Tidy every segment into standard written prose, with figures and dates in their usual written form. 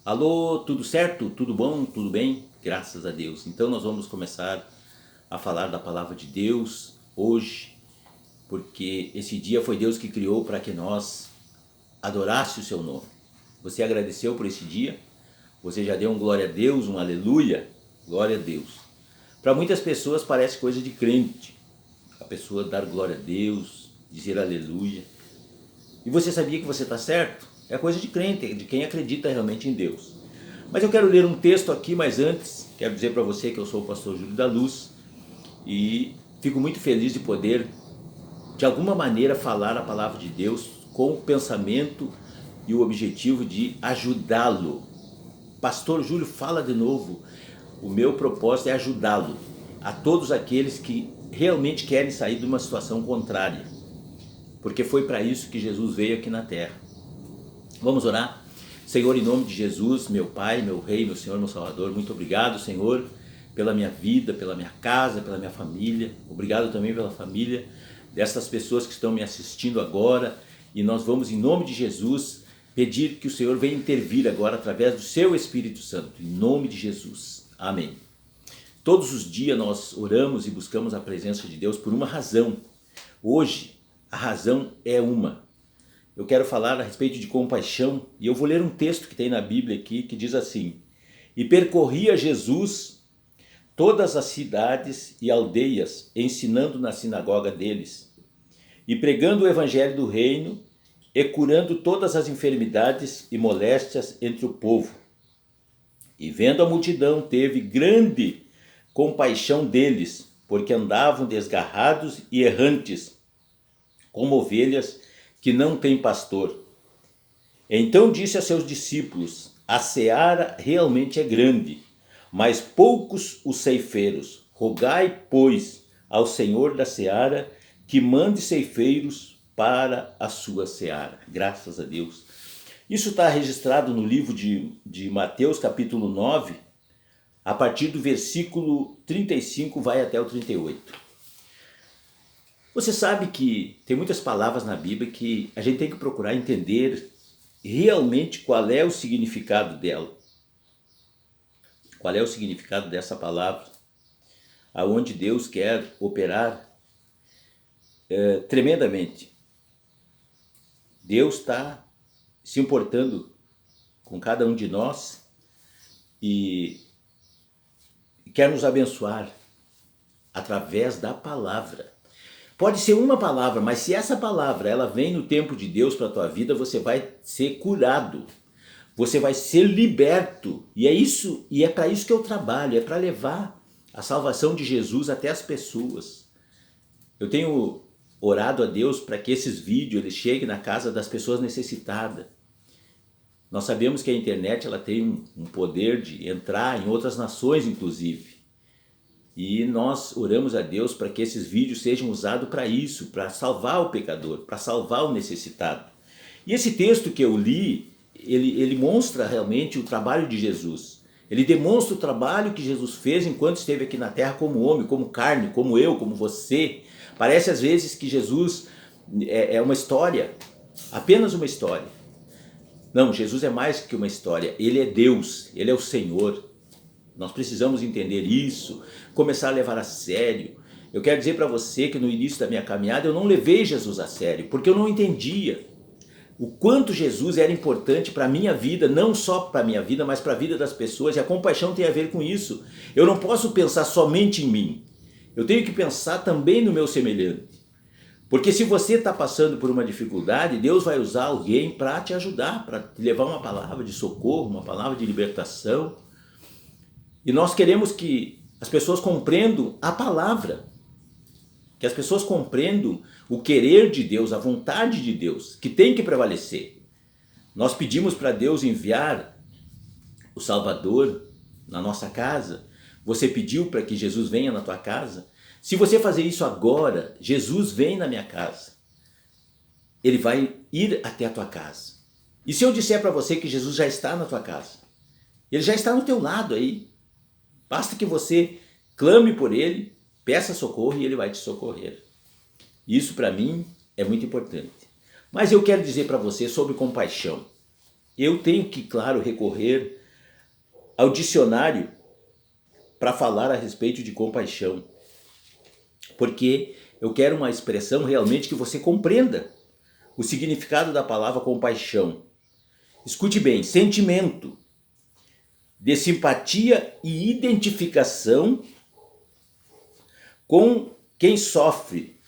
Alô, tudo certo? Tudo bom? Tudo bem? Graças a Deus. Então nós vamos começar a falar da palavra de Deus hoje, porque esse dia foi Deus que criou para que nós adorássemos o seu nome. Você agradeceu por esse dia? Você já deu um glória a Deus, um aleluia? Glória a Deus. Para muitas pessoas parece coisa de crente, a pessoa dar glória a Deus, dizer aleluia. E você sabia que você está certo? É coisa de crente, de quem acredita realmente em Deus. Mas eu quero ler um texto aqui, mas antes quero dizer para você que eu sou o pastor Júlio da Luz e fico muito feliz de poder, de alguma maneira, falar a palavra de Deus com o pensamento e o objetivo de ajudá-lo. Pastor Júlio, fala de novo. O meu propósito é ajudá-lo, a todos aqueles que realmente querem sair de uma situação contrária, porque foi para isso que Jesus veio aqui na terra. Vamos orar? Senhor, em nome de Jesus, meu Pai, meu Rei, meu Senhor, meu Salvador, muito obrigado, Senhor, pela minha vida, pela minha casa, pela minha família. Obrigado também pela família dessas pessoas que estão me assistindo agora. E nós vamos, em nome de Jesus, pedir que o Senhor venha intervir agora através do seu Espírito Santo, em nome de Jesus. Amém. Todos os dias nós oramos e buscamos a presença de Deus por uma razão. Hoje, a razão é uma. Eu quero falar a respeito de compaixão e eu vou ler um texto que tem na Bíblia aqui que diz assim: E percorria Jesus todas as cidades e aldeias, ensinando na sinagoga deles, e pregando o evangelho do reino, e curando todas as enfermidades e moléstias entre o povo. E vendo a multidão, teve grande compaixão deles, porque andavam desgarrados e errantes, como ovelhas que não têm pastor. Então disse a seus discípulos: a seara realmente é grande, mas poucos os ceifeiros. Rogai, pois, ao Senhor da seara que mande ceifeiros para a sua seara. Graças a Deus. Isso está registrado no livro de Mateus, capítulo 9, a partir do versículo 35, vai até o 38. Você sabe que tem muitas palavras na Bíblia que a gente tem que procurar entender realmente qual é o significado dela. Qual é o significado dessa palavra? Aonde Deus quer operar tremendamente. Deus está se importando com cada um de nós e quer nos abençoar através da palavra. Pode ser uma palavra, mas se essa palavra ela vem no tempo de Deus para a tua vida, você vai ser curado, você vai ser liberto. E é isso, e é para isso que eu trabalho, é para levar a salvação de Jesus até as pessoas. Eu tenho orado a Deus para que esses vídeos eles cheguem na casa das pessoas necessitadas. Nós sabemos que a internet ela tem um poder de entrar em outras nações, inclusive. E nós oramos a Deus para que esses vídeos sejam usados para isso, para salvar o pecador, para salvar o necessitado. E esse texto que eu li, ele mostra realmente o trabalho de Jesus. Ele demonstra o trabalho que Jesus fez enquanto esteve aqui na terra como homem, como carne, como eu, como você. Parece às vezes que Jesus é uma história, apenas uma história. Não, Jesus é mais que uma história, ele é Deus, ele é o Senhor. Nós precisamos entender isso, começar a levar a sério. Eu quero dizer para você que no início da minha caminhada eu não levei Jesus a sério, porque eu não entendia o quanto Jesus era importante para a minha vida, não só para a minha vida, mas para a vida das pessoas, e a compaixão tem a ver com isso. Eu não posso pensar somente em mim, eu tenho que pensar também no meu semelhante. Porque se você está passando por uma dificuldade, Deus vai usar alguém para te ajudar, para te levar uma palavra de socorro, uma palavra de libertação. E nós queremos que as pessoas compreendam a palavra, que as pessoas compreendam o querer de Deus, a vontade de Deus, que tem que prevalecer. Nós pedimos para Deus enviar o Salvador na nossa casa. Você pediu para que Jesus venha na tua casa. Se você fazer isso agora, Jesus vem na minha casa. Ele vai ir até a tua casa. E se eu disser para você que Jesus já está na tua casa? Ele já está no teu lado aí. Basta que você clame por ele, peça socorro e ele vai te socorrer. Isso para mim é muito importante. Mas eu quero dizer para você sobre compaixão. eu tenho que, claro, recorrer ao dicionário para falar a respeito de compaixão, porque eu quero uma expressão realmente que você compreenda o significado da palavra compaixão. Escute bem: sentimento de simpatia e identificação com quem sofre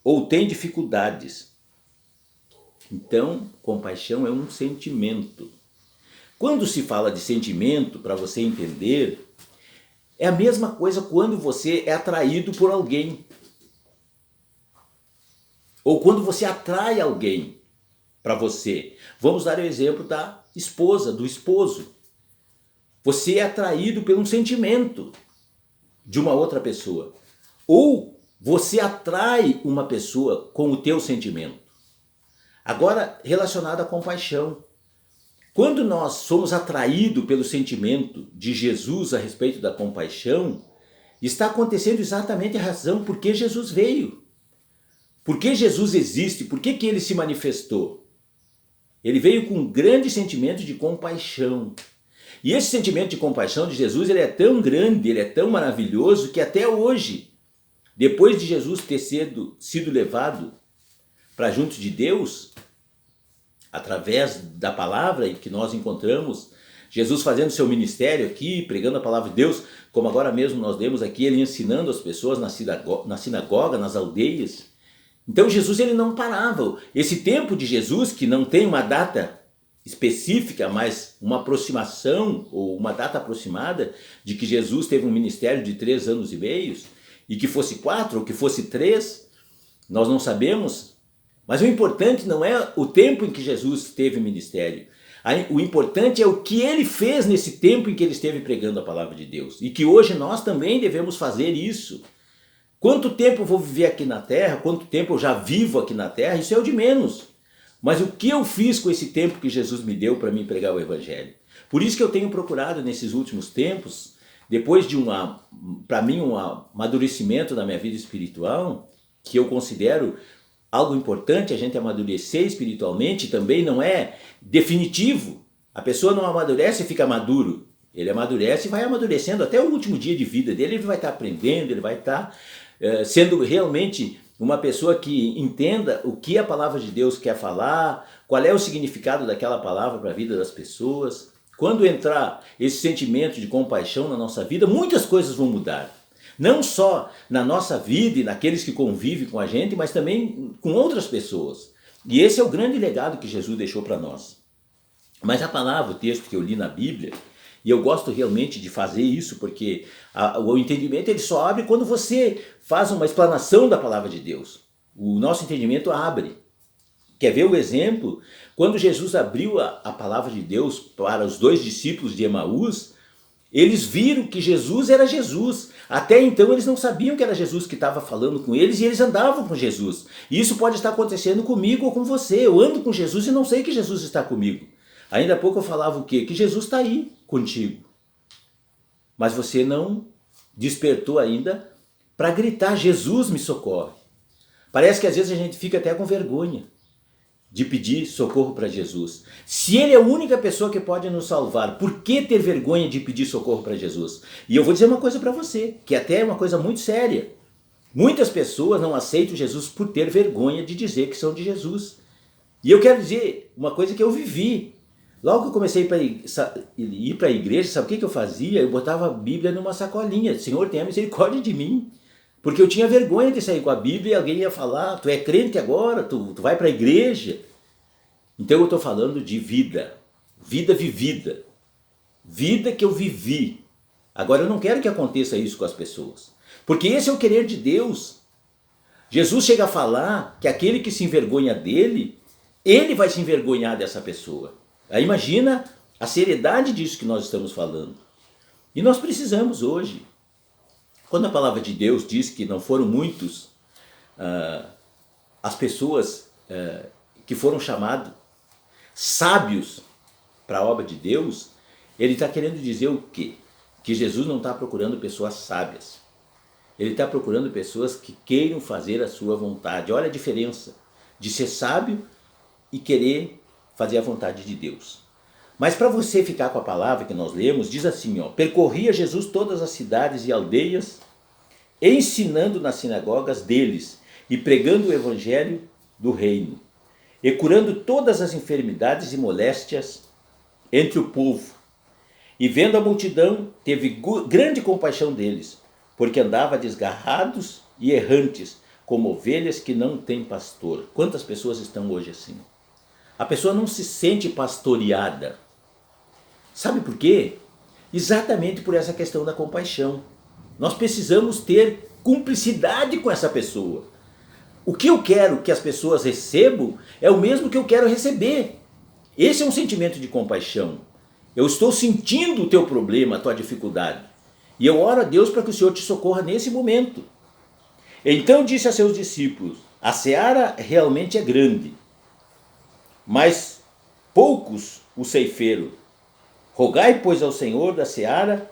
ou tem dificuldades. Então, compaixão é um sentimento. Quando se fala de sentimento, para você entender, é a mesma coisa quando você é atraído por alguém. Ou quando você atrai alguém para você. Vamos dar o exemplo da esposa, do esposo. Você é atraído por um sentimento de uma outra pessoa. Ou você atrai uma pessoa com o teu sentimento. Agora, relacionado à compaixão. Quando nós somos atraídos pelo sentimento de Jesus a respeito da compaixão, está acontecendo exatamente a razão por que Jesus veio. Por que Jesus existe? Por que ele se manifestou? Ele veio com um grande sentimento de compaixão. E esse sentimento de compaixão de Jesus, ele é tão grande, ele é tão maravilhoso, que até hoje, depois de Jesus ter sido levado para junto de Deus, através da palavra que nós encontramos, Jesus fazendo seu ministério aqui, pregando a palavra de Deus, como agora mesmo nós lemos aqui, ele ensinando as pessoas na sinagoga, nas aldeias. Então Jesus, ele não parava. Esse tempo de Jesus, que não tem uma data específica, mas uma aproximação ou uma data aproximada de que Jesus teve um ministério de 3 anos e meio, e que fosse 4 ou que fosse 3, nós não sabemos. Mas o importante não é o tempo em que Jesus teve ministério. O importante é o que ele fez nesse tempo em que ele esteve pregando a palavra de Deus. E que hoje nós também devemos fazer isso. Quanto tempo eu vou viver aqui na terra, quanto tempo eu já vivo aqui na terra, isso é o de menos. Mas o que eu fiz com esse tempo que Jesus me deu para mim pregar o evangelho? Por isso que eu tenho procurado nesses últimos tempos, depois de para mim, um amadurecimento da minha vida espiritual, que eu considero algo importante a gente amadurecer espiritualmente, também não é definitivo. A pessoa não amadurece e fica maduro. Ele amadurece e vai amadurecendo até o último dia de vida dele, ele vai estar aprendendo, ele vai estar sendo realmente uma pessoa que entenda o que a palavra de Deus quer falar, qual é o significado daquela palavra para a vida das pessoas. Quando entrar esse sentimento de compaixão na nossa vida, muitas coisas vão mudar. Não só na nossa vida e naqueles que convivem com a gente, mas também com outras pessoas. E esse é o grande legado que Jesus deixou para nós. Mas a palavra, o texto que eu li na Bíblia, e eu gosto realmente de fazer isso, porque o entendimento ele só abre quando você faz uma explanação da palavra de Deus. O nosso entendimento abre. Quer ver o exemplo? Quando Jesus abriu a palavra de Deus para os 2 discípulos de Emaús, eles viram que Jesus era Jesus. Até então eles não sabiam que era Jesus que estava falando com eles, e eles andavam com Jesus. E isso pode estar acontecendo comigo ou com você. Eu ando com Jesus e não sei que Jesus está comigo. Ainda há pouco eu falava o quê? Que Jesus está aí contigo. Mas você não despertou ainda para gritar: Jesus me socorre. Parece que às vezes a gente fica até com vergonha de pedir socorro para Jesus. Se ele é a única pessoa que pode nos salvar, por que ter vergonha de pedir socorro para Jesus? E eu vou dizer uma coisa para você, que até é uma coisa muito séria. Muitas pessoas não aceitam Jesus por ter vergonha de dizer que são de Jesus. E eu quero dizer uma coisa que eu vivi. Logo que eu comecei a ir para a igreja, sabe o que eu fazia? Eu botava a Bíblia numa sacolinha. Senhor, tenha misericórdia de mim. Porque eu tinha vergonha de sair com a Bíblia e alguém ia falar: tu é crente agora, tu vai para a igreja. Então eu estou falando de vida, vida vivida, vida que eu vivi. Agora eu não quero que aconteça isso com as pessoas, porque esse é o querer de Deus. Jesus chega a falar que aquele que se envergonha dele, ele vai se envergonhar dessa pessoa. Aí imagina a seriedade disso que nós estamos falando. E nós precisamos hoje. Quando a palavra de Deus diz que não foram muitos as pessoas que foram chamadas sábios para a obra de Deus, ele está querendo dizer o quê? Que Jesus não está procurando pessoas sábias. Ele está procurando pessoas que queiram fazer a sua vontade. Olha a diferença de ser sábio e querer fazer a vontade de Deus. Mas para você ficar com a palavra que nós lemos, diz assim, ó: percorria Jesus todas as cidades e aldeias, ensinando nas sinagogas deles e pregando o evangelho do reino, e curando todas as enfermidades e moléstias entre o povo. E vendo a multidão, teve grande compaixão deles, porque andava desgarrados e errantes, como ovelhas que não têm pastor. Quantas pessoas estão hoje assim? A pessoa não se sente pastoreada. Sabe por quê? Exatamente por essa questão da compaixão. Nós precisamos ter cumplicidade com essa pessoa. O que eu quero que as pessoas recebam é o mesmo que eu quero receber. Esse é um sentimento de compaixão. Eu estou sentindo o teu problema, a tua dificuldade. E eu oro a Deus para que o Senhor te socorra nesse momento. Então disse a seus discípulos: a seara realmente é grande, mas poucos o ceifeiro. Rogai, pois, ao Senhor da seara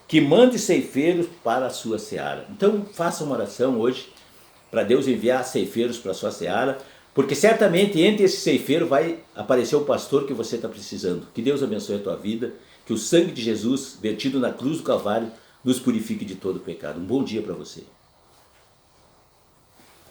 que mande ceifeiros para a sua seara. Então faça uma oração hoje para Deus enviar ceifeiros para a sua seara, porque certamente entre esse ceifeiro vai aparecer o pastor que você está precisando. Que Deus abençoe a tua vida, que o sangue de Jesus vertido na cruz do Calvário nos purifique de todo pecado. Um bom dia para você.